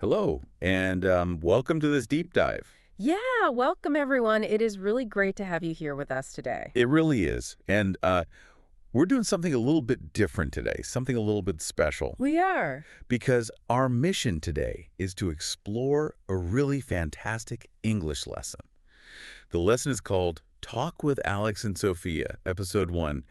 Hello, and welcome to this deep dive. Yeah, welcome everyone. It is really great to have you here with us today. It really is. And we're doing something a little bit different today, something a little bit special, We are. because our mission today is to explore a really fantastic English lesson. The lesson is called Talk with Alex and Sophia, Episode 1,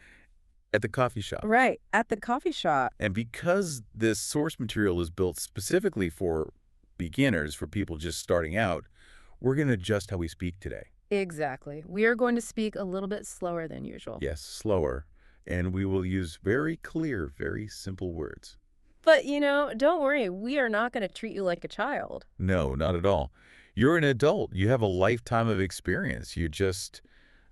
at the coffee shop. Right, at the coffee shop. And because this source material is built specifically for beginners, for people just starting out, we're going to adjust how we speak today. Exactly. We are going to speak a little bit slower than usual. Yes, slower. And we will use very clear, very simple words. But, don't worry. We are not going to treat you like a child. No, not at all. You're an adult. You have a lifetime of experience. You just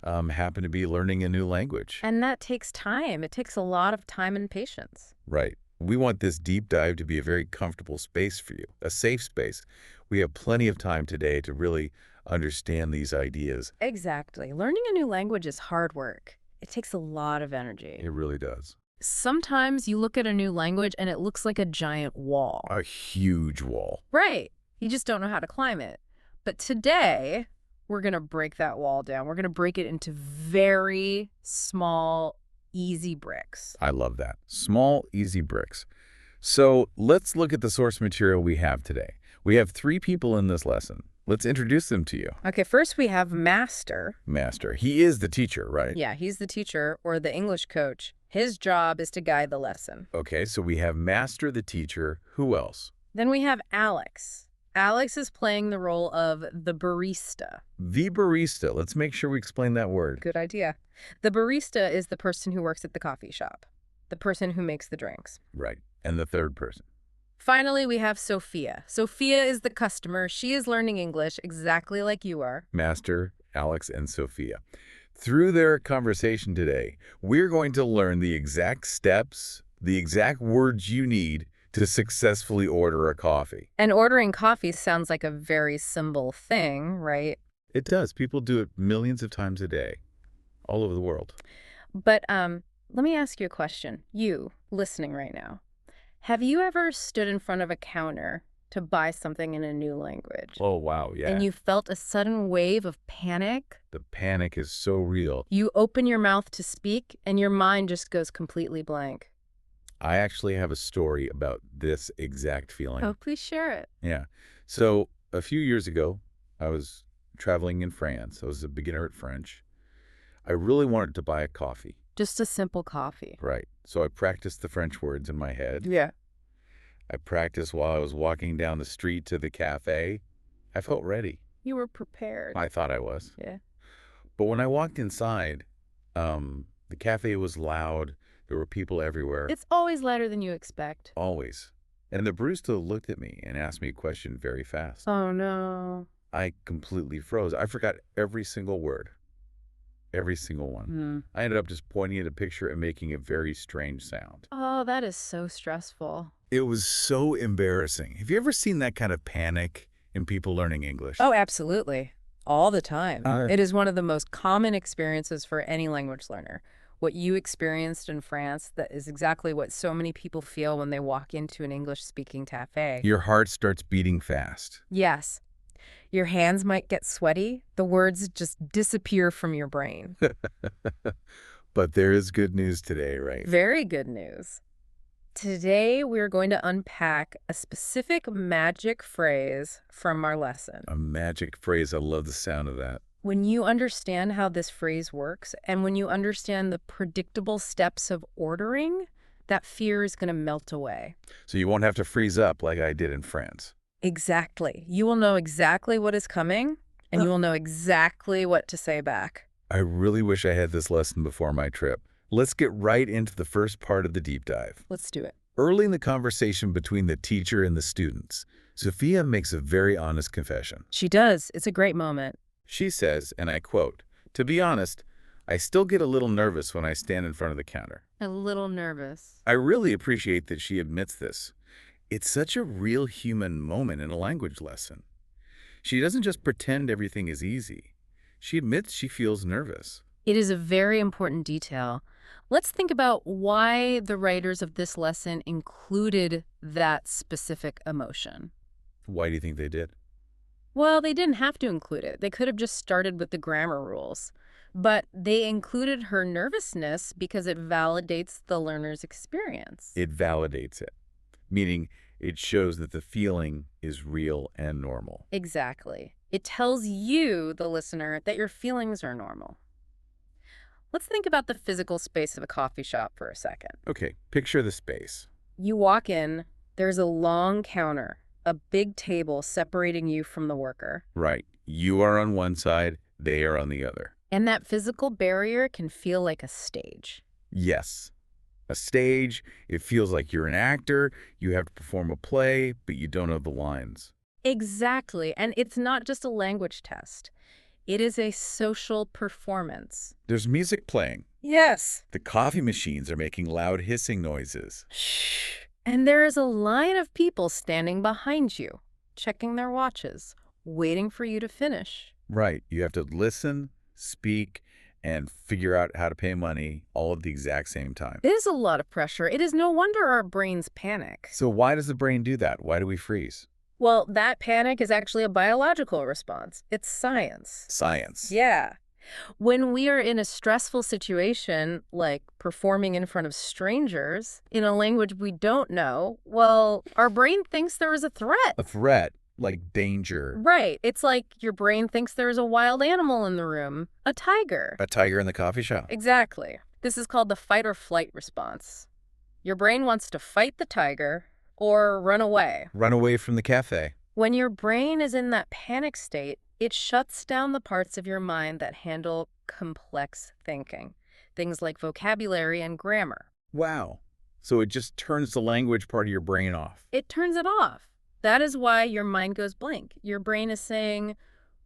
happen to be learning a new language. And that takes time. It takes a lot of time and patience. Right. We want this deep dive to be a very comfortable space for you, a safe space. We have plenty of time today to really understand these ideas. Exactly. Learning a new language is hard work. It takes a lot of energy. It really does. Sometimes you look at a new language and it looks like a giant wall. A huge wall. Right. You just don't know how to climb it. But today, we're going to break that wall down. We're going to break it into very small, easy bricks. I love that. Small, easy bricks. So let's look at the source material we have today. We have 3 people in this lesson. Let's introduce them to you. Okay, first we have Master. Master. He is the teacher, right? Yeah, he's the teacher or the English coach. His job is to guide the lesson. Okay, so we have Master the teacher. Who else? Then we have Alex. Alex is playing the role of the barista. The barista. Let's make sure we explain that word. Good idea. The barista is the person who works at the coffee shop, the person who makes the drinks. Right. And the third person. Finally, we have Sophia. Sophia is the customer. She is learning English exactly like you are. Master, Alex, and Sophia. Through their conversation today, we're going to learn the exact steps, the exact words you need to successfully order a coffee. And ordering coffee sounds like a very simple thing, right? It does. People do it millions of times a day, all over the world. But let me ask you a question. You, listening right now, have you ever stood in front of a counter to buy something in a new language? Oh, wow, yeah. And you felt a sudden wave of panic? The panic is so real. You open your mouth to speak, and your mind just goes completely blank. I actually have a story about this exact feeling. Oh, please share it. Yeah. So a few years ago, I was traveling in France. I was a beginner at French. I really wanted to buy a coffee. Just a simple coffee. Right. So I practiced the French words in my head. Yeah. I practiced while I was walking down the street to the cafe. I felt ready. You were prepared. I thought I was. Yeah. But when I walked inside, the cafe was loud. There were people everywhere. It's always louder than you expect. Always. And the barista looked at me and asked me a question very fast. Oh, no. I completely froze. I forgot every single word. Every single one. I ended up just pointing at a picture and making a very strange sound. Oh, that is so stressful. It was so embarrassing. Have you ever seen that kind of panic in people learning English? Oh, absolutely. All the time. Uh, It is one of the most common experiences for any language learner. What you experienced in France, that is exactly what so many people feel when they walk into an English-speaking cafe. Your heart starts beating fast. Yes. Your hands might get sweaty. The words just disappear from your brain. But there is good news today, right? Very good news. Today, we're going to unpack a specific magic phrase from our lesson. A magic phrase. I love the sound of that. When you understand how this phrase works, and when you understand the predictable steps of ordering, that fear is going to melt away. So you won't have to freeze up like I did in France. Exactly. You will know exactly what is coming, and you will know exactly what to say back. I really wish I had this lesson before my trip. Let's get right into the first part of the deep dive. Let's do it. Early in the conversation between the teacher and the students, Sophia makes a very honest confession. She does. It's a great moment. She says, and I quote, "To be honest, I still get a little nervous when I stand in front of the counter." A little nervous. I really appreciate that she admits this. It's such a real human moment in a language lesson. She doesn't just pretend everything is easy. She admits she feels nervous. It is a very important detail. Let's think about why the writers of this lesson included that specific emotion. Why do you think they did? Well, they didn't have to include it. They could have just started with the grammar rules. But they included her nervousness because it validates the learner's experience. It validates it, meaning it shows that the feeling is real and normal. Exactly. It tells you, the listener, that your feelings are normal. Let's think about the physical space of a coffee shop for a second. Okay, picture the space. You walk in, there's a long counter, a big table separating you from the worker. Right. You are on one side, they are on the other. And that physical barrier can feel like a stage. Yes. A stage, it feels like you're an actor, you have to perform a play, but you don't know the lines. Exactly. And it's not just a language test. It is a social performance. There's music playing. Yes. The coffee machines are making loud hissing noises. Shh. And there is a line of people standing behind you, checking their watches, waiting for you to finish. Right. You have to listen, speak, and figure out how to pay money all at the exact same time. It is a lot of pressure. It is no wonder our brains panic. So why does the brain do that? Why do we freeze? Well, that panic is actually a biological response. It's science. Science. Yeah. When we are in a stressful situation, like performing in front of strangers in a language we don't know, well, our brain thinks there is a threat. A threat, like danger. Right. It's like your brain thinks there is a wild animal in the room, a tiger. A tiger in the coffee shop. Exactly. This is called the fight or flight response. Your brain wants to fight the tiger or run away. Run away from the cafe. When your brain is in that panic state, it shuts down the parts of your mind that handle complex thinking, things like vocabulary and grammar. Wow. So it just turns the language part of your brain off. It turns it off. That is why your mind goes blank. Your brain is saying,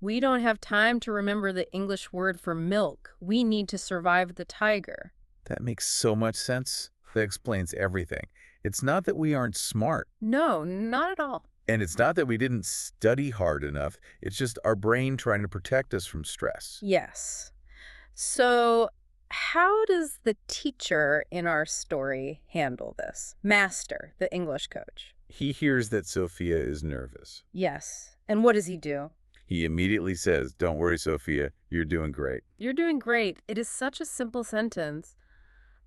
we don't have time to remember the English word for milk. We need to survive the tiger. That makes so much sense. That explains everything. It's not that we aren't smart. No, not at all. And it's not that we didn't study hard enough. It's just our brain trying to protect us from stress. Yes. So how does the teacher in our story handle this? Master, the English coach. He hears that Sophia is nervous. Yes. And what does he do? He immediately says, "Don't worry, Sophia. You're doing great." You're doing great. It is such a simple sentence,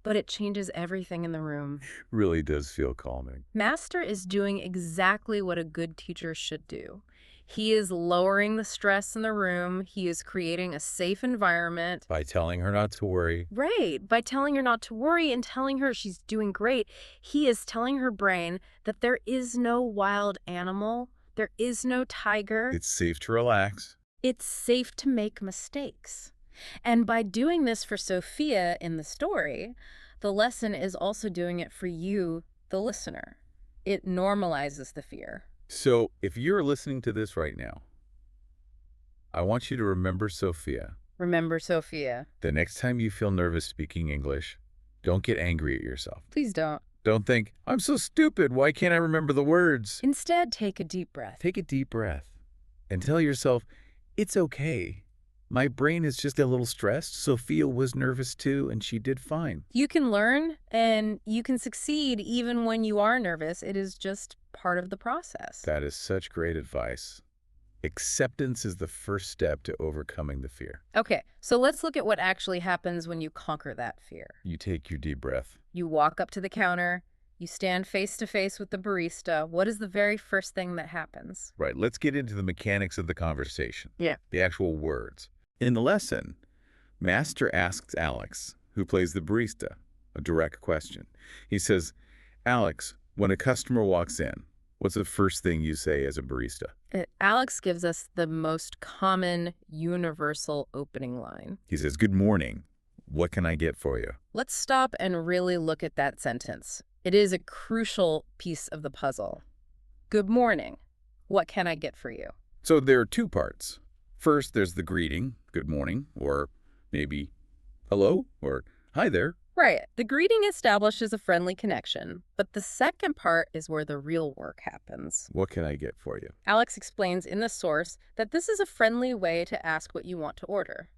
but it changes everything in the room. Really does feel calming. Master is doing exactly what a good teacher should do. He is lowering the stress in the room. He is creating a safe environment. By telling her not to worry. Right. By telling her not to worry and telling her she's doing great, he is telling her brain that there is no wild animal. There is no tiger. It's safe to relax. It's safe to make mistakes. And by doing this for Sophia in the story, the lesson is also doing it for you, the listener. It normalizes the fear. So if you're listening to this right now, I want you to remember Sophia. Remember Sophia. The next time you feel nervous speaking English, don't get angry at yourself. Please don't. Don't think, I'm so stupid. Why can't I remember the words? Instead, take a deep breath. Take a deep breath and tell yourself, it's okay. My brain is just a little stressed. Sophia was nervous too, and she did fine. You can learn and you can succeed even when you are nervous. It is just part of the process. That is such great advice. Acceptance is the first step to overcoming the fear. Okay, so let's look at what actually happens when you conquer that fear. You take your deep breath. You walk up to the counter. You stand face to face with the barista. What is the very first thing that happens? Right, let's get into the mechanics of the conversation. Yeah. The actual words. In the lesson, Master asks Alex, who plays the barista, a direct question. He says, Alex, when a customer walks in, what's the first thing you say as a barista? Alex gives us the most common, universal opening line. He says, good morning. What can I get for you? Let's stop and really look at that sentence. It is a crucial piece of the puzzle. Good morning. What can I get for you? So there are two parts. First, there's the greeting, good morning, or maybe hello, or hi there. Right. The greeting establishes a friendly connection, but the second part is where the real work happens. What can I get for you? Alex explains in the source that this is a friendly way to ask what you want to order.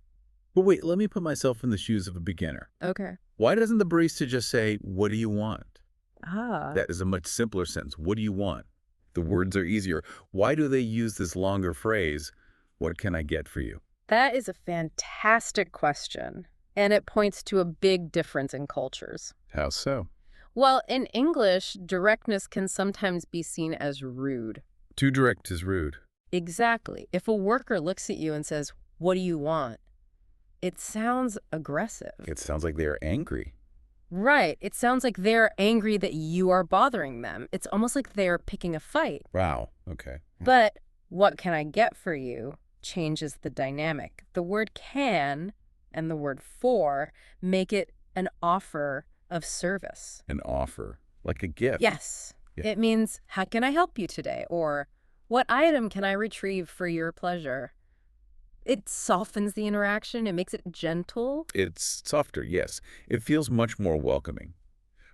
But wait, let me put myself in the shoes of a beginner. Okay. Why doesn't the barista just say, what do you want? Ah. That is a much simpler sentence. What do you want? The words are easier. Why do they use this longer phrase, what can I get for you? That is a fantastic question, and it points to a big difference in cultures. How so? Well, in English, directness can sometimes be seen as rude. Too direct is rude. Exactly. If a worker looks at you and says, "What do you want?" it sounds aggressive. It sounds like they are angry. Right. It sounds like they're angry that you are bothering them. It's almost like they're picking a fight. Wow. Okay. But what can I get for you changes the dynamic. The word can and the word for make it an offer of service. An offer, like a gift. Yes. Yeah. It means, how can I help you today? Or what item can I retrieve for your pleasure? It softens the interaction. It makes it gentle. It's softer, yes. It feels much more welcoming.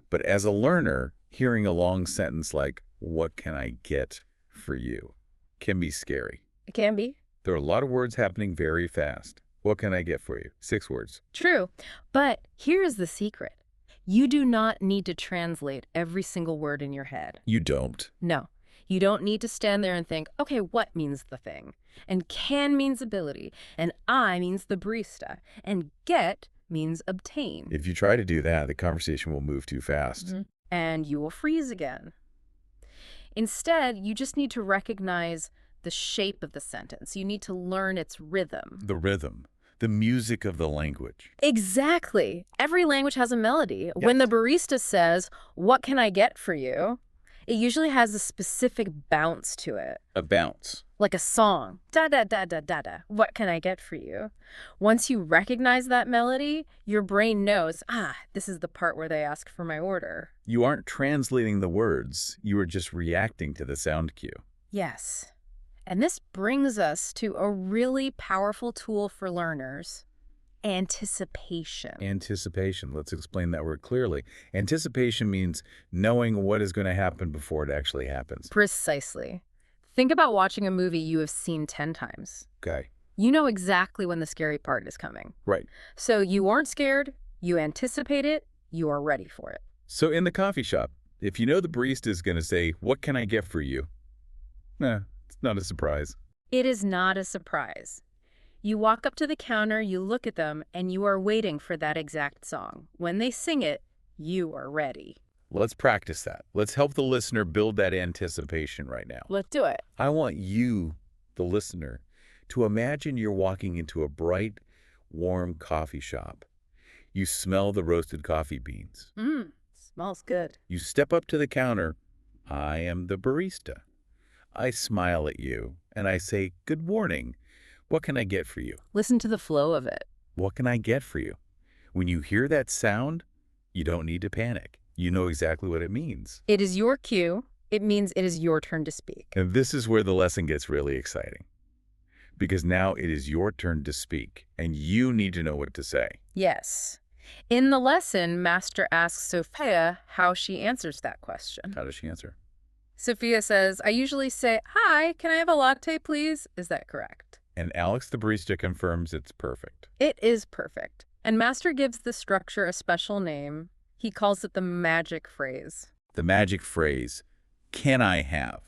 But as a learner, hearing a long sentence like, what can I get for you, can be scary. It can be. There are a lot of words happening very fast. What can I get for you? 6 words. True. But here's the secret. You do not need to translate every single word in your head. You don't. No. You don't need to stand there and think, okay, what means the thing? And can means ability, and I means the barista, and get means obtain. If you try to do that, the conversation will move too fast. And you will freeze again. Instead, you just need to recognize the shape of the sentence. You need to learn its rhythm. The rhythm, the music of the language. Exactly. Every language has a melody. When the barista says, "What can I get for you?" it usually has a specific bounce to it. A bounce. Like a song. Da-da-da-da-da-da. What can I get for you? Once you recognize that melody, your brain knows, this is the part where they ask for my order. You aren't translating the words. You are just reacting to the sound cue. Yes. And this brings us to a really powerful tool for learners. Anticipation. Anticipation. Let's explain that word clearly. Anticipation means knowing what is going to happen before it actually happens. Precisely. Think about watching a movie you have seen 10 times. Okay. You know exactly when the scary part is coming. Right. So you aren't scared, you anticipate it, you are ready for it. So in the coffee shop, if you know the barista is going to say, what can I get for you? It's not a surprise. It is not a surprise. You walk up to the counter, you look at them, and you are waiting for that exact song. When they sing it, you are ready. Let's practice that. Let's help the listener build that anticipation right now. Let's do it. I want you, the listener, to imagine you're walking into a bright, warm coffee shop. You smell the roasted coffee beans. Smells good. You step up to the counter. I am the barista. I smile at you, and I say, good morning. What can I get for you? Listen to the flow of it. What can I get for you? When you hear that sound, you don't need to panic. You know exactly what it means. It is your cue. It means it is your turn to speak. And this is where the lesson gets really exciting. Because now it is your turn to speak, and you need to know what to say. Yes. In the lesson, Master asks Sophia how she answers that question. How does she answer? Sophia says, I usually say, hi, can I have a latte, please? Is that correct? And Alex the barista confirms it's perfect. It is perfect. And Master gives the structure a special name. He calls it the magic phrase. The magic phrase, can I have?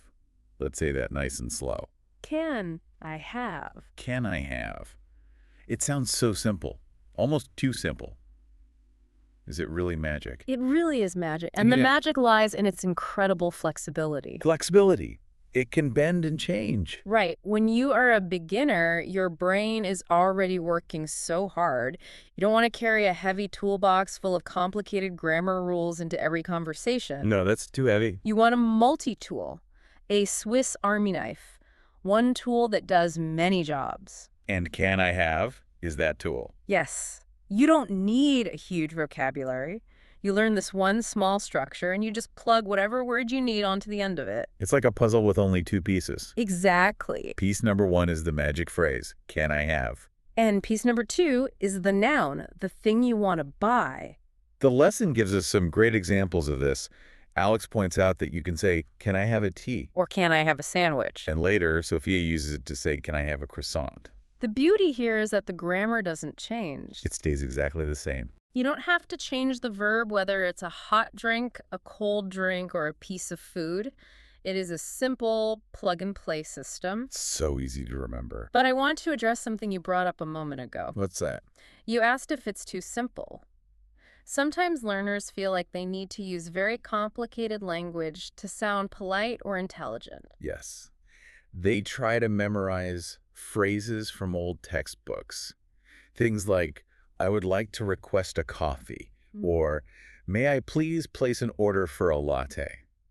Let's say that nice and slow. Can I have? Can I have? It sounds so simple, almost too simple. Is it really magic? It really is magic. And the magic lies in its incredible flexibility. Flexibility. It can bend and change. Right. When you are a beginner, your brain is already working so hard. You don't want to carry a heavy toolbox full of complicated grammar rules into every conversation. No, that's too heavy. You want a multi-tool, a Swiss Army knife, one tool that does many jobs. And can I have is that tool. Yes. You don't need a huge vocabulary. You learn this one small structure and you just plug whatever word you need onto the end of it. It's like a puzzle with only 2 pieces. Exactly. Piece number 1 is the magic phrase, can I have? And piece number 2 is the noun, the thing you want to buy. The lesson gives us some great examples of this. Alex points out that you can say, can I have a tea? Or can I have a sandwich? And later, Sophia uses it to say, can I have a croissant? The beauty here is that the grammar doesn't change. It stays exactly the same. You don't have to change the verb, whether it's a hot drink, a cold drink, or a piece of food. It is a simple plug-and-play system. So easy to remember. But I want to address something you brought up a moment ago. What's that? You asked if it's too simple. Sometimes learners feel like they need to use very complicated language to sound polite or intelligent. Yes. They try to memorize phrases from old textbooks. Things like, I would like to request a coffee, or may I please place an order for a latte?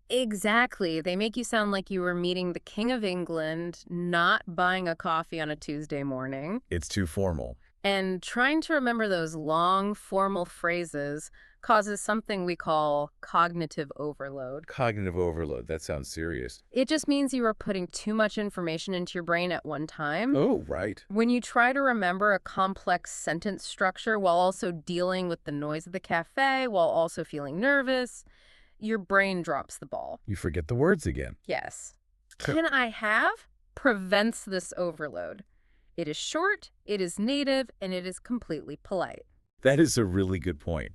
Exactly. They make you sound like you were meeting the King of England, not buying a coffee on a Tuesday morning. It's too formal. And trying to remember those long, formal phrases causes something we call cognitive overload. Cognitive overload, that sounds serious. It just means you are putting too much information into your brain at one time. Oh, right. When you try to remember a complex sentence structure while also dealing with the noise of the cafe, while also feeling nervous, your brain drops the ball. You forget the words again. Yes. Can I have prevents this overload. It is short, it is native, and it is completely polite. That is a really good point.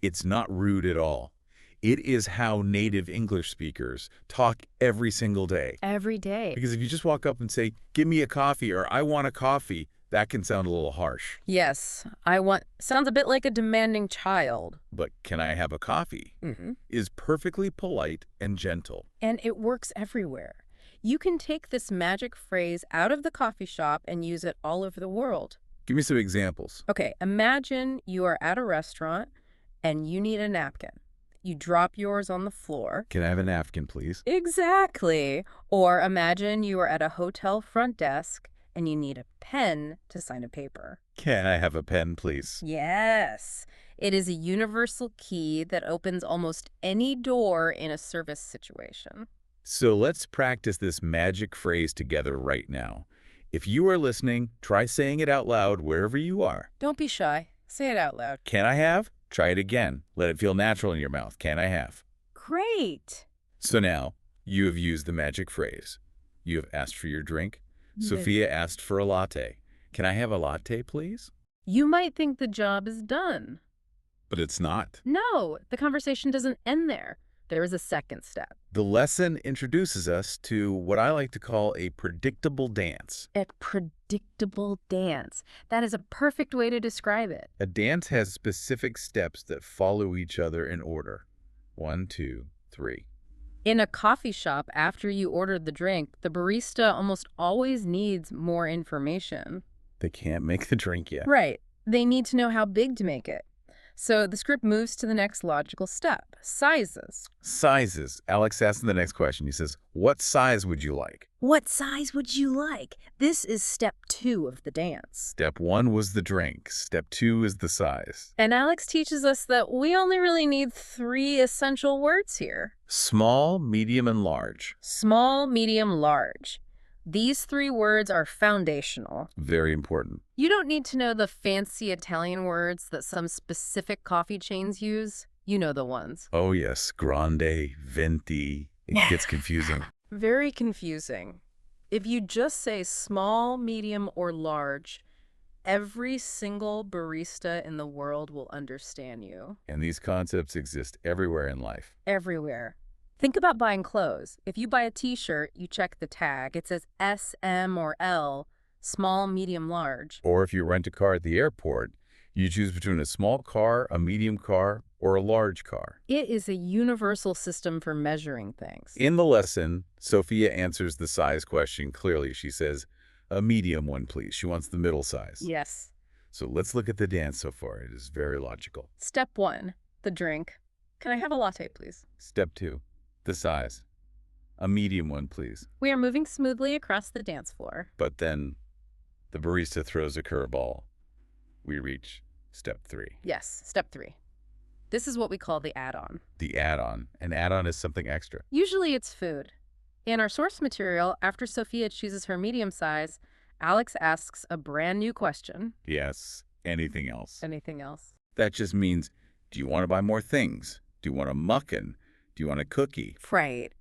It's not rude at all. It is how native English speakers talk every single day. Every day. Because if you just walk up and say, give me a coffee, or I want a coffee, that can sound a little harsh. Yes, sounds a bit like a demanding child. But can I have a coffee? Is perfectly polite and gentle. And it works everywhere. You can take this magic phrase out of the coffee shop and use it all over the world. Give me some examples. Okay, imagine you are at a restaurant and you need a napkin. You drop yours on the floor. Can I have a napkin, please? Exactly. Or imagine you are at a hotel front desk and you need a pen to sign a paper. Can I have a pen, please? Yes. It is a universal key that opens almost any door in a service situation. So let's practice this magic phrase together right now. If you are listening, try saying it out loud wherever you are. Don't be shy. Say it out loud. Can I have? Try it again. Let it feel natural in your mouth. Can I have? Great. So now, you have used the magic phrase. You have asked for your drink. Sophia asked for a latte. Can I have a latte, please? You might think the job is done. But it's not. No, the conversation doesn't end there. There is a second step. The lesson introduces us to what I like to call a predictable dance. A predictable dance. That is a perfect way to describe it. A dance has specific steps that follow each other in order. 1, 2, 3. In a coffee shop, after you ordered the drink, the barista almost always needs more information. They can't make the drink yet. Right. They need to know how big to make it. So the script moves to the next logical step, sizes. Sizes. Alex asks the next question. He says, what size would you like? What size would you like? This is step 2 of the dance. Step 1 was the drink. Step 2 is the size. And Alex teaches us that we only really need 3 essential words here. Small, medium, and large. Small, medium, large. These 3 words are foundational. Very important. You don't need to know the fancy Italian words that some specific coffee chains use. You know the ones. Oh, yes. Grande, venti. It gets confusing. Very confusing. If you just say small, medium, or large, every single barista in the world will understand you. And these concepts exist everywhere in life. Everywhere. Think about buying clothes. If you buy a t-shirt, you check the tag. It says S, M, or L, small, medium, large. Or if you rent a car at the airport, you choose between a small car, a medium car, or a large car. It is a universal system for measuring things. In the lesson, Sophia answers the size question clearly. She says, a medium one, please. She wants the middle size. Yes. So let's look at the dance so far. It is very logical. Step 1, the drink. Can I have a latte, please? Step 2, the size. A medium one, please. We are moving smoothly across the dance floor. But then the barista throws a curveball. We reach step 3. Yes, step 3. This is what we call the add-on. The add-on. An add-on is something extra. Usually it's food. In our source material, after Sophia chooses her medium size, Alex asks a brand new question. Yes, anything else. Anything else? That just means, do you want to buy more things? Do you want a muffin? Do you want a cookie? Right.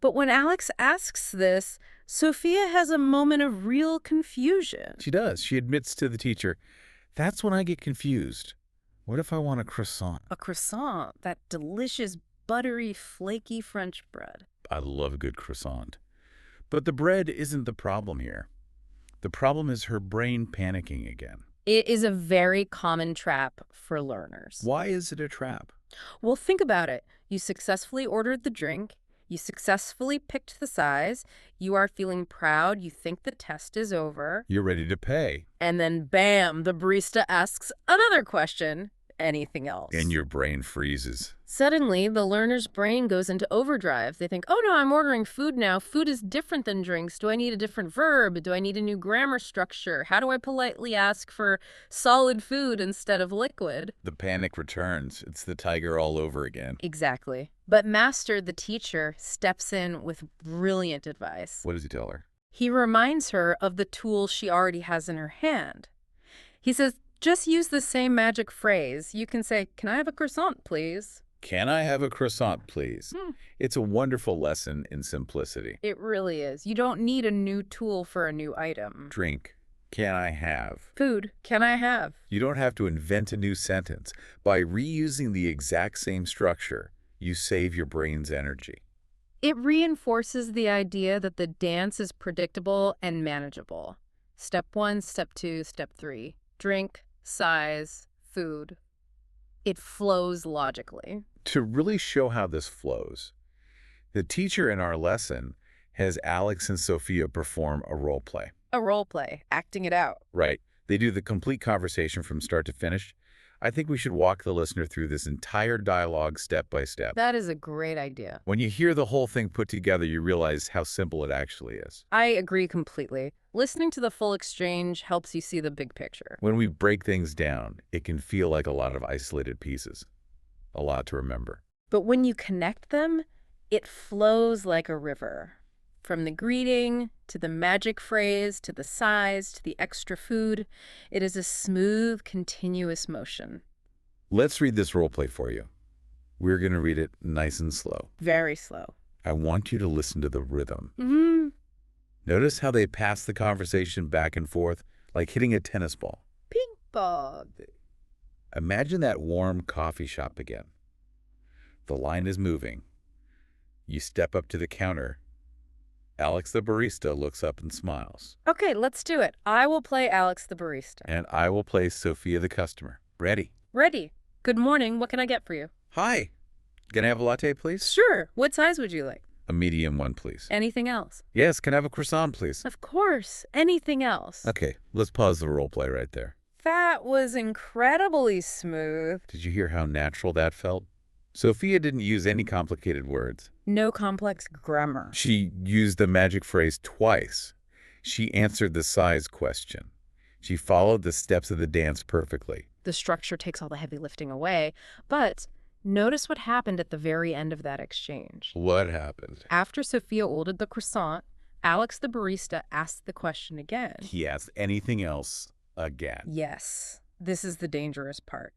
But when Alex asks this, Sophia has a moment of real confusion. She does. She admits to the teacher, that's when I get confused. What if I want a croissant? A croissant, that delicious, buttery, flaky French bread. I love a good croissant. But the bread isn't the problem here. The problem is her brain panicking again. It is a very common trap for learners. Why is it a trap? Well, think about it. You successfully ordered the drink. You successfully picked the size. You are feeling proud. You think the test is over. You're ready to pay. And then, bam, the barista asks another question. Anything else? And your brain freezes. Suddenly, the learner's brain goes into overdrive. They think, oh no, I'm ordering food now. Food is different than drinks. Do I need a different verb? Do I need a new grammar structure? How do I politely ask for solid food instead of liquid? The panic returns. It's the tiger all over again. Exactly. But Master, the teacher, steps in with brilliant advice. What does he tell her? He reminds her of the tool she already has in her hand. He says, just use the same magic phrase. You can say, can I have a croissant, please? Can I have a croissant, please? It's a wonderful lesson in simplicity. It really is. You don't need a new tool for a new item. Drink. Can I have? Food. Can I have? You don't have to invent a new sentence. By reusing the exact same structure, you save your brain's energy. It reinforces the idea that the dance is predictable and manageable. Step 1, step 2, step 3. Drink, size, food. It flows logically. To really show how this flows, the teacher in our lesson has Alex and Sophia perform a role play. A role play, acting it out. Right. They do the complete conversation from start to finish. I think we should walk the listener through this entire dialogue step by step. That is a great idea. When you hear the whole thing put together, you realize how simple it actually is. I agree completely. Listening to the full exchange helps you see the big picture. When we break things down, it can feel like a lot of isolated pieces. A lot to remember. But when you connect them, it flows like a river. From the greeting, to the magic phrase, to the size, to the extra food, it is a smooth, continuous motion. Let's read this role play for you. We're going to read it nice and slow. Very slow. I want you to listen to the rhythm. Mm-hmm. Notice how they pass the conversation back and forth, like hitting a tennis ball. Ping pong. Imagine that warm coffee shop again. The line is moving. You step up to the counter. Alex the barista looks up and smiles. Okay, let's do it. I will play Alex the barista. And I will play Sophia the customer. Ready? Ready. Good morning. What can I get for you? Hi. Can I have a latte, please? Sure. What size would you like? A medium one, please. Anything else? Yes, can I have a croissant, please? Of course. Anything else? Okay, let's pause the role play right there. That was incredibly smooth. Did you hear how natural that felt? Sophia didn't use any complicated words. No complex grammar. She used the magic phrase twice. She answered the size question. She followed the steps of the dance perfectly. The structure takes all the heavy lifting away, but notice what happened at the very end of that exchange. What happened? After Sophia ordered the croissant, Alex the barista asked the question again. He asked anything else again. Yes, this is the dangerous part.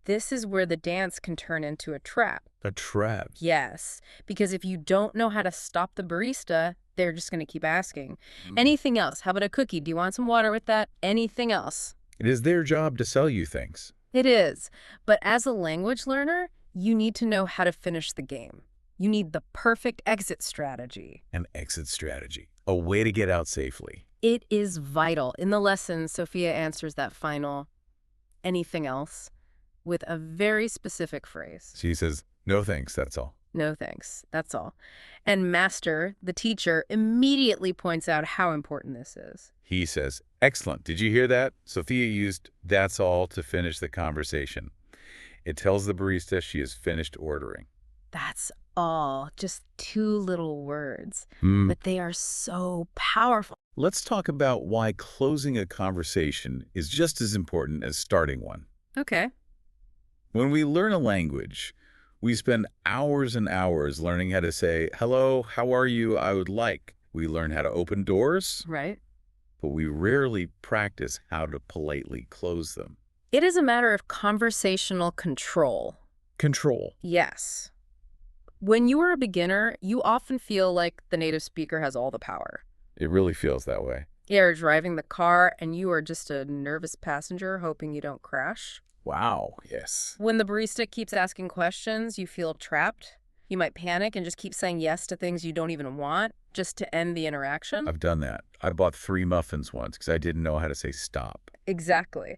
This is where the dance can turn into a trap. A trap? Yes, because if you don't know how to stop the barista, they're just going to keep asking. Anything else? How about a cookie? Do you want some water with that? Anything else? It is their job to sell you things. It is. But as a language learner, you need to know how to finish the game. You need the perfect exit strategy. An exit strategy. A way to get out safely. It is vital. In the lesson, Sophia answers that final, anything else, with a very specific phrase. She says, no thanks, that's all. No thanks, that's all. And Master, the teacher, immediately points out how important this is. He says, excellent. Did you hear that? Sophia used that's all to finish the conversation. It tells the barista she has finished ordering. That's all. Just 2 little words. But they are so powerful. Let's talk about why closing a conversation is just as important as starting one. Okay. When we learn a language, we spend hours and hours learning how to say, hello, how are you, I would like. We learn how to open doors, Right. but we rarely practice how to politely close them. It is a matter of conversational control. Control. Yes. When you are a beginner, you often feel like the native speaker has all the power. It really feels that way. You're driving the car and you are just a nervous passenger hoping you don't crash. Wow, yes. When the barista keeps asking questions, you feel trapped. You might panic and just keep saying yes to things you don't even want just to end the interaction. I've done that. I bought 3 muffins once because I didn't know how to say stop. Exactly.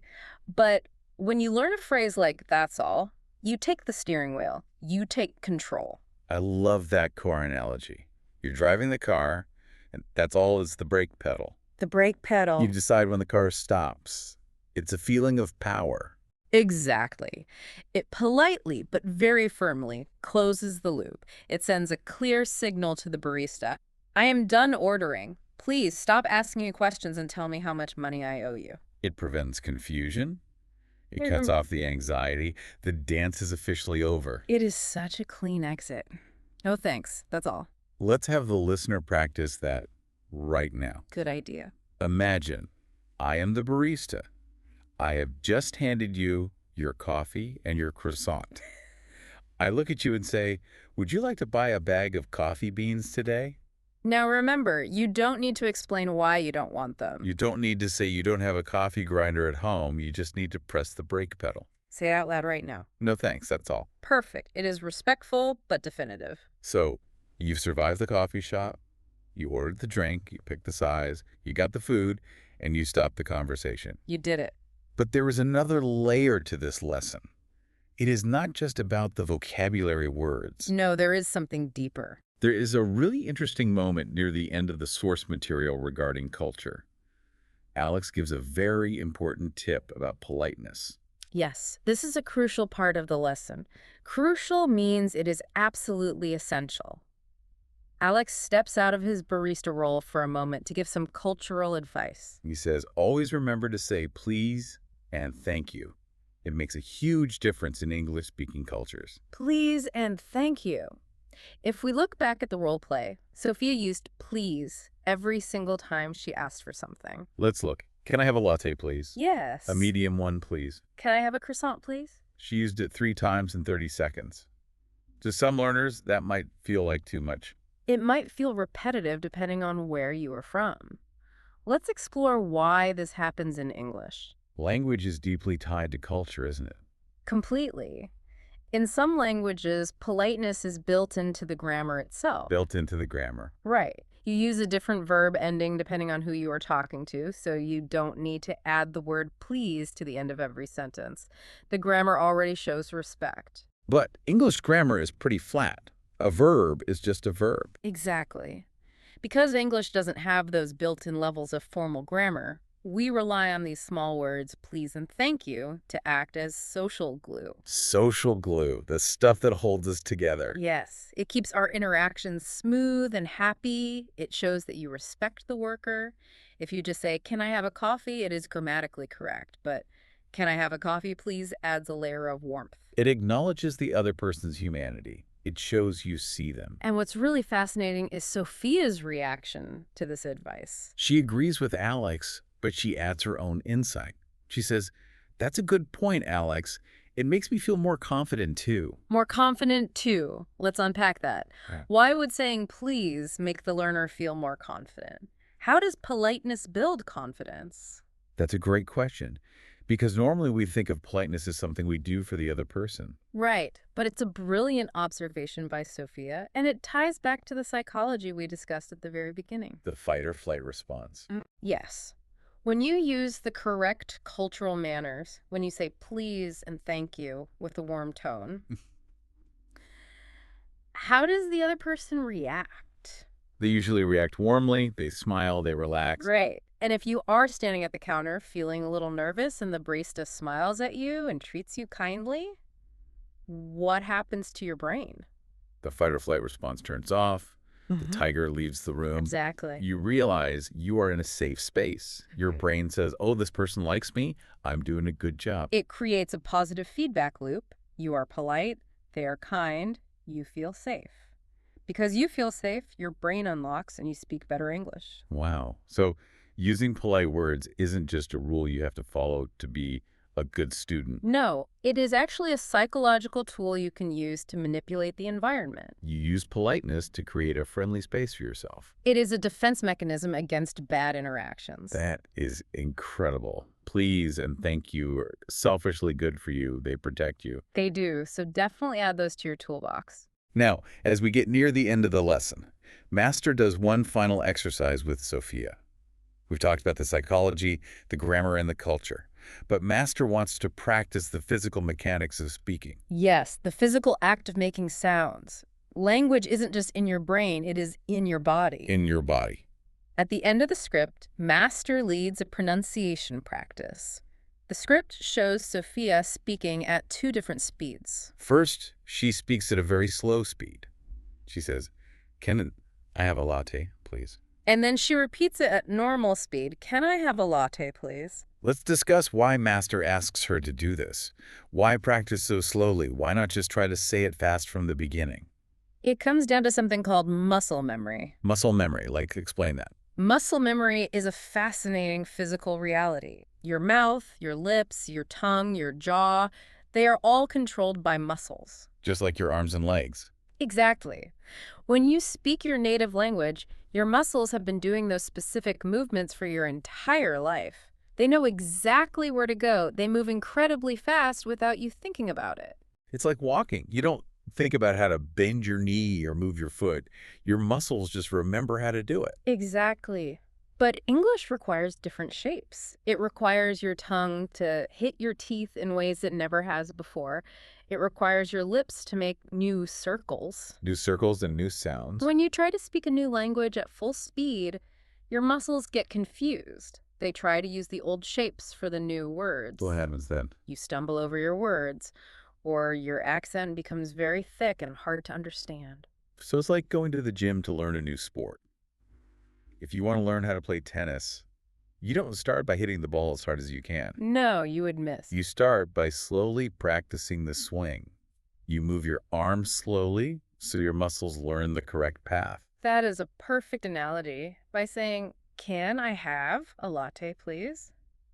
But when you learn a phrase like "that's all," you take the steering wheel. You take control. I love that car analogy. You're driving the car, and that's all is the brake pedal. The brake You pedal. decide when the car stops. It's a feeling of power. Exactly. It politely but very firmly closes the loop. It sends a clear signal to the barista. I am done ordering. Please stop asking me questions and tell me how much money I owe you. It prevents confusion. It Hey, cuts off the anxiety. The dance is officially over. It is such a clean exit. No thanks. That's all. Let's have the listener practice that right now. Good idea. Imagine, I am the barista. I have just handed you your coffee and your croissant. I look at you and say, would you like to buy a bag of coffee beans today? Now remember, you don't need to explain why you don't want them. You don't need to say you don't have a coffee grinder at home. You just need to press the brake pedal. Say it out loud right now. No thanks, that's all. Perfect. It is respectful but definitive. So, you've survived the coffee shop, you ordered the drink, you picked the size, you got the food, and you stopped the conversation. You did it. But there is another layer to this lesson. It is not just about the vocabulary words. No, there is something deeper. There is a really interesting moment near the end of the source material regarding culture. Alex gives a very important tip about politeness. Yes, this is a crucial part of the lesson. Crucial means it is absolutely essential. Alex steps out of his barista role for a moment to give some cultural advice. He says, always remember to say please and thank you. It makes a huge difference in English-speaking cultures. Please and thank you. If we look back at the role play, Sophia used please every single time she asked for something. Let's look. Can I have a latte, please? Yes. A medium one, please. Can I have a croissant, please? She used it 3 times in 30 seconds. To some learners, that might feel like too much. It might feel repetitive depending on where you are from. Let's explore why this happens in English. Language is deeply tied to culture, isn't it? Completely. In some languages, politeness is built into the grammar itself. Built into the grammar. Right. You use a different verb ending depending on who you are talking to, so you don't need to add the word please to the end of every sentence. The grammar already shows respect. But English grammar is pretty flat. A verb is just a verb. Exactly. Because English doesn't have those built-in levels of formal grammar, we rely on these small words, please and thank you, to act as social glue. Social glue, the stuff that holds us together. Yes, it keeps our interactions smooth and happy. It shows that you respect the worker. If you just say, can I have a coffee, it is grammatically correct. But can I have a coffee, please, adds a layer of warmth. It acknowledges the other person's humanity. It shows you see them. And what's really fascinating is Sophia's reaction to this advice. She agrees with Alex, but she adds her own insight. She says, that's a good point, Alex. It makes me feel more confident, too. More confident, too. Let's unpack that. Yeah. Why would saying please make the learner feel more confident? How does politeness build confidence? That's a great question, because normally we think of politeness as something we do for the other person. Right, but it's a brilliant observation by Sophia, and it ties back to the psychology we discussed at the very beginning. The fight or flight response. Yes. When you use the correct cultural manners, when you say please and thank you with a warm tone, how does the other person react? They usually react warmly, they smile, they relax. Right. And if you are standing at the counter feeling a little nervous and the barista smiles at you and treats you kindly, what happens to your brain? The fight or flight response turns off. The tiger leaves the room. Exactly. You realize you are in a safe space. Your brain says, oh, this person likes me. I'm doing a good job. It creates a positive feedback loop. You are polite, they are kind, you feel safe. Because you feel safe, your brain unlocks and you speak better English. Wow. So using polite words isn't just a rule you have to follow to be a good student. No, it is actually a psychological tool you can use to manipulate the environment. You use politeness to create a friendly space for yourself. It is a defense mechanism against bad interactions. That is incredible. Please and thank you are selfishly good for you. They protect you. They do, so definitely add those to your toolbox. Now, as we get near the end of the lesson, Master does one final exercise with Sophia. We've talked about the psychology, the grammar, and the culture. But Master wants to practice the physical mechanics of speaking. Yes, the physical act of making sounds. Language isn't just in your brain, it is in your body. In your body. At the end of the script, Master leads a pronunciation practice. The script shows Sophia speaking at 2 different speeds. First, she speaks at a very slow speed. She says, "Can I have a latte, please?" And then she repeats it at normal speed. "Can I have a latte, please?" Let's discuss why Master asks her to do this. Why practice so slowly? Why not just try to say it fast from the beginning? It comes down to something called muscle memory. Muscle memory, explain that. Muscle memory is a fascinating physical reality. Your mouth, your lips, your tongue, your jaw, they are all controlled by muscles. Just like your arms and legs. Exactly. When you speak your native language, your muscles have been doing those specific movements for your entire life. They know exactly where to go. They move incredibly fast without you thinking about it. It's like walking. You don't think about how to bend your knee or move your foot. Your muscles just remember how to do it. Exactly. But English requires different shapes. It requires your tongue to hit your teeth in ways it never has before. It requires your lips to make new circles. New circles and new sounds. When you try to speak a new language at full speed, your muscles get confused. They try to use the old shapes for the new words. What happens then? You stumble over your words, or your accent becomes very thick and hard to understand. So it's like going to the gym to learn a new sport. If you want to learn how to play tennis, you don't start by hitting the ball as hard as you can. No, you would miss. You start by slowly practicing the swing. You move your arms slowly so your muscles learn the correct path. That is a perfect analogy. By saying, "Can I have a latte, please?"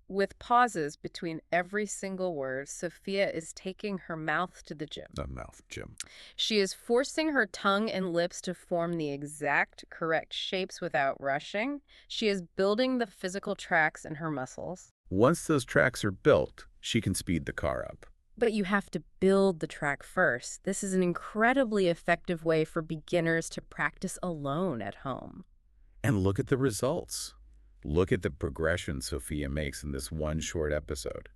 With pauses between every single word, Sophia is taking her mouth to the gym. The mouth gym. She is forcing her tongue and lips to form the exact correct shapes without rushing. She is building the physical tracks in her muscles. Once those tracks are built, she can speed the car up. But you have to build the track first. This is an incredibly effective way for beginners to practice alone at home. And look at the results. Look at the progression Sophia makes in this one short episode.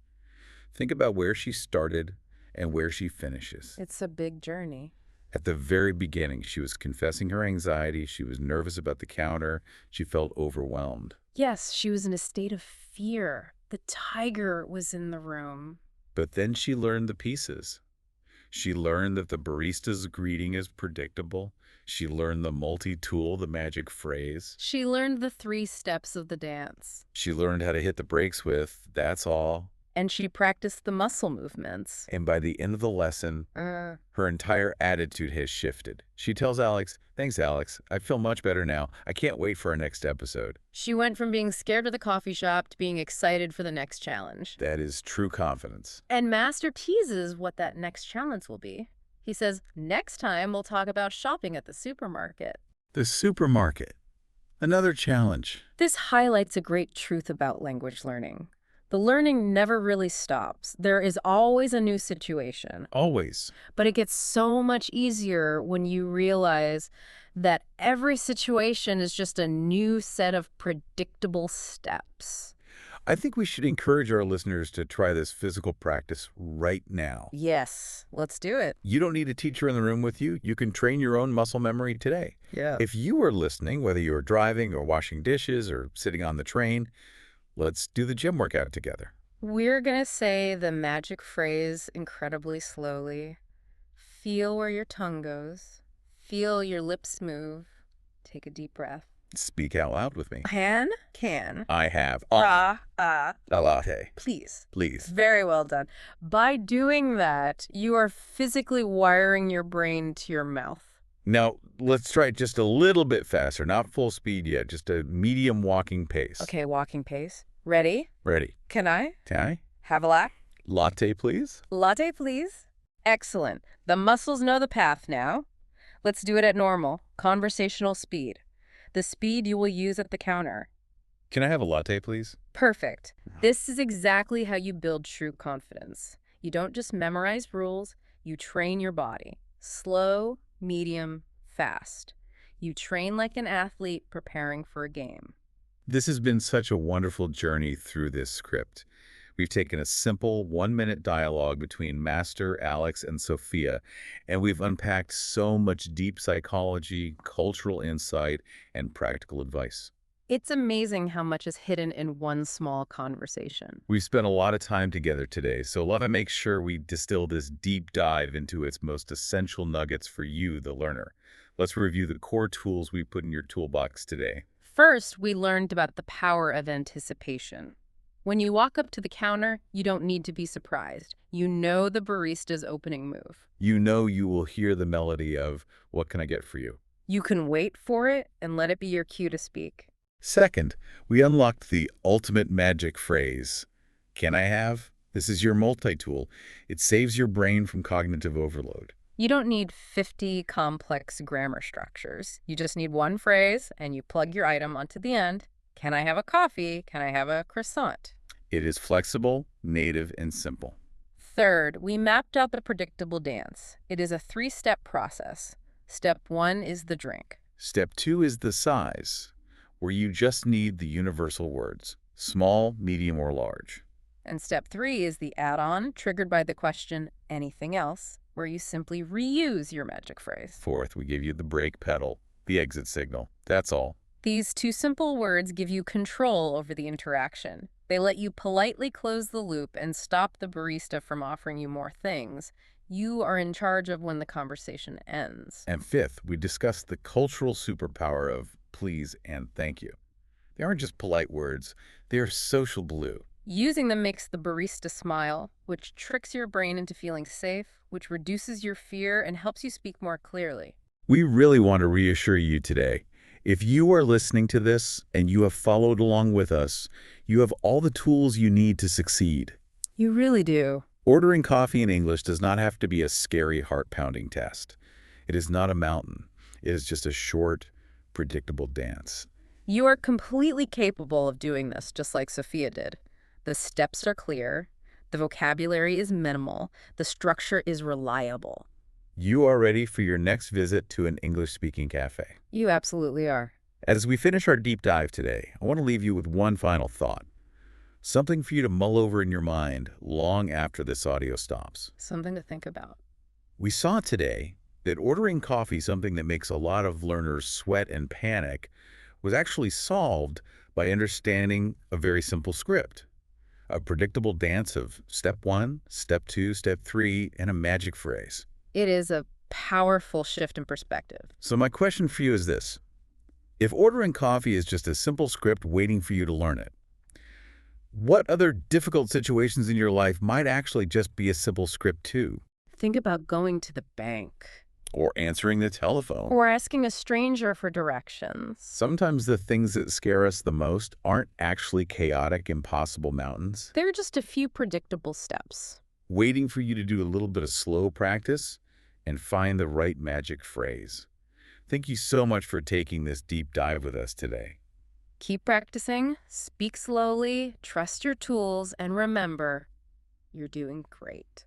Think about where she started and where she finishes. It's a big journey. At the very beginning, she was confessing her anxiety. She was nervous about the counter. She felt overwhelmed. Yes, she was in a state of fear. The tiger was in the room. But then she learned the pieces. She learned that the barista's greeting is predictable. She learned the multi-tool, the magic phrase. She learned the 3 steps of the dance. She learned how to hit the brakes with, "That's all." And she practiced the muscle movements. And by the end of the lesson, her entire attitude has shifted. She tells Alex, "Thanks, Alex. I feel much better now. I can't wait for our next episode." She went from being scared of the coffee shop to being excited for the next challenge. That is true confidence. And Master teases what that next challenge will be. He says, "Next time we'll talk about shopping at the supermarket." The supermarket. Another challenge. This highlights a great truth about language learning. The learning never really stops. There is always a new situation. Always. But it gets so much easier when you realize that every situation is just a new set of predictable steps. I think we should encourage our listeners to try this physical practice right now. Yes, let's do it. You don't need a teacher in the room with you. You can train your own muscle memory today. Yeah. If you are listening, whether you're driving or washing dishes or sitting on the train, let's do the gym workout together. We're going to say the magic phrase incredibly slowly. Feel where your tongue goes. Feel your lips move. Take a deep breath. Speak out loud with me. Can. I have a latte. Please. Please. Very well done. By doing that, you are physically wiring your brain to your mouth. Now, let's try it just a little bit faster. Not full speed yet, just a medium walking pace. Okay, walking pace. Ready? Ready. Can I Can I? have a Latte, please? latte, please? Excellent. The muscles know the path now. Let's do it at normal, conversational speed. The speed you will use at the counter. Can I have a latte, please? Perfect. This is exactly how you build true confidence. You don't just memorize rules, you train your body. Slow, medium, fast. You train like an athlete preparing for a game. This has been such a wonderful journey through this script. We've taken a simple one-minute dialogue between Master, Alex, and Sophia, and we've unpacked so much deep psychology, cultural insight, and practical advice. It's amazing how much is hidden in one small conversation. We've spent a lot of time together today, so let me make sure we distill this deep dive into its most essential nuggets for you, the learner. Let's review the core tools we put in your toolbox today. First, we learned about the power of anticipation. When you walk up to the counter, you don't need to be surprised. You know the barista's opening move. You know you will hear the melody of, "What can I get for you?" You can wait for it and let it be your cue to speak. Second, we unlocked the ultimate magic phrase, "Can I have?" This is your multi-tool. It saves your brain from cognitive overload. You don't need 50 complex grammar structures. You just need one phrase, and you plug your item onto the end. Can I have a coffee? Can I have a croissant? It is flexible, native, and simple. Third, we mapped out the predictable dance. It is a 3-step process. Step 1 is the drink. Step 2 is the size, where you just need the universal words, small, medium, or large. And step 3 is the add-on, triggered by the question, anything else, where you simply reuse your magic phrase. Fourth, we give you the brake pedal, the exit signal. That's all. These 2 simple words give you control over the interaction. They let you politely close the loop and stop the barista from offering you more things. You are in charge of when the conversation ends. And fifth, we discuss the cultural superpower of please and thank you. They aren't just polite words, they are social glue. Using them makes the barista smile, which tricks your brain into feeling safe, which reduces your fear and helps you speak more clearly. We really want to reassure you today. If you are listening to this and you have followed along with us, you have all the tools you need to succeed. You really do. Ordering coffee in English does not have to be a scary, heart-pounding test. It is not a mountain. It is just a short, predictable dance. You are completely capable of doing this, just like Sophia did. The steps are clear, the vocabulary is minimal, the structure is reliable. You are ready for your next visit to an English-speaking cafe. You absolutely are. As we finish our deep dive today, I want to leave you with one final thought. Something for you to mull over in your mind long after this audio stops. Something to think about. We saw today that ordering coffee, something that makes a lot of learners sweat and panic, was actually solved by understanding a very simple script. A predictable dance of step 1, step 2, step 3, and a magic phrase. It is a powerful shift in perspective. So my question for you is this. If ordering coffee is just a simple script waiting for you to learn it, what other difficult situations in your life might actually just be a simple script too? Think about going to the bank. Or answering the telephone. Or asking a stranger for directions. Sometimes the things that scare us the most aren't actually chaotic, impossible mountains. They're just a few predictable steps. Waiting for you to do a little bit of slow practice and find the right magic phrase. Thank you so much for taking this deep dive with us today. Keep practicing, speak slowly, trust your tools, and remember, you're doing great.